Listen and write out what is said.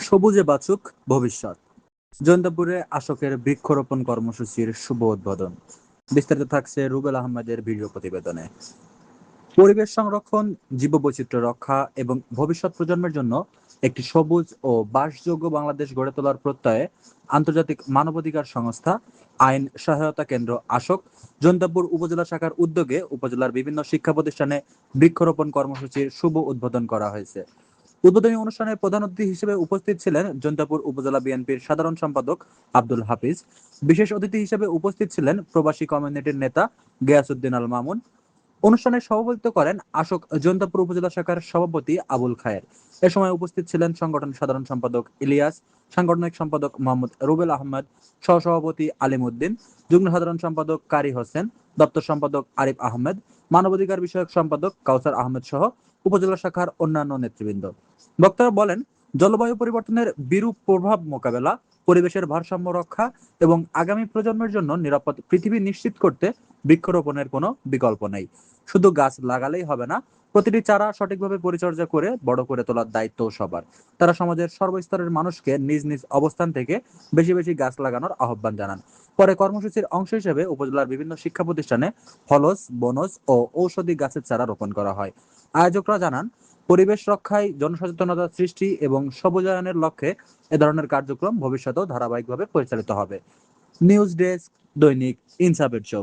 সবুজে বাঁচুক ভবিষ্যৎ। জৈন্তাপুরে আশোকের বৃক্ষরোপণ কর্মসূচির শুভ উদ্বোধন। বিস্তারিত থাকছে রুবেল আহমেদের ভিডিও প্রতিবেদনে। পরিবেশ সংরক্ষণ, জীববৈচিত্র্য রক্ষা এবং ভবিষ্যৎ প্রজন্মের জন্য একটি সবুজ ও বাসযোগ্য বাংলাদেশ গড়ে তোলার প্রত্যয়ে আন্তর্জাতিক মানবাধিকার সংস্থা আইন সহায়তা কেন্দ্র আশোক জৈন্তাপুর উপজেলা শাখার উদ্যোগে উপজেলার বিভিন্ন শিক্ষা প্রতিষ্ঠানে বৃক্ষরোপণ কর্মসূচির শুভ উদ্বোধন করা হয়েছে। উদ্বোধনী অনুষ্ঠানে প্রধান অতিথি হিসেবে উপস্থিত ছিলেন জৈন্তাপুর উপজেলা বিএনপির সাধারণ সম্পাদক আব্দুল হাফিজ। বিশেষ অতিথি হিসেবে উপস্থিত ছিলেন প্রবাসী কমিউনিটির নেতা গিয়াসউদ্দিন আল মামুন। অনুষ্ঠানে সভাপতিত্ব করেন আশোক জৈন্তাপুর উপজেলা শাখার সভাপতি আবুল খায়ের। এ সময় উপস্থিত ছিলেন সংগঠনের সাধারণ সম্পাদক ইলিয়াস, সাংগঠনিক সম্পাদক মোহাম্মদ রুবেল আহমেদ, সহসভাপতি আলিম উদ্দিন, যুগ্ম সাধারণ সম্পাদক কারি হোসেন, দপ্তর সম্পাদক আরিফ আহমেদ, মানবাধিকার বিষয়ক সম্পাদক কাউসার আহমেদ সহ উপজেলা শাখার অন্যান্য নেতৃবৃন্দ। বক্তারা বলেন, জলবায়ু পরিবর্তনের বিরূপ প্রভাব মোকাবেলা, পরিবেশের ভারসাম্য রক্ষা এবং আগামী প্রজন্মের জন্য নিরাপদ পৃথিবী নিশ্চিত করতে বৃক্ষরোপণের কোনো বিকল্প নেই। শুধু গাছ লাগালেই হবে না, প্রতিটি চারা সঠিকভাবে পরিচর্যা করে বড় করে তোলার দায়িত্ব সবার। তারা সমাজের সর্বস্তরের মানুষকে নিজ নিজ অবস্থান থেকে বেশি বেশি গাছ লাগানোর আহ্বান জানান। পরে কর্মসূচির অংশ হিসেবে উপজেলার বিভিন্ন শিক্ষা প্রতিষ্ঠানে ফলস, বনজ ও ঔষধি গাছের চারা রোপণ করা হয়। আয়োজকরা জানান, পরিবেশ রক্ষায় জনসচেতনতা সৃষ্টি এবং সবুজায়নের লক্ষ্যে এ ধরনের কার্যক্রম ভবিষ্যতেও ধারাবাহিকভাবে পরিচালিত হবে। নিউজ ডেস্ক, দৈনিক ইনসাফের।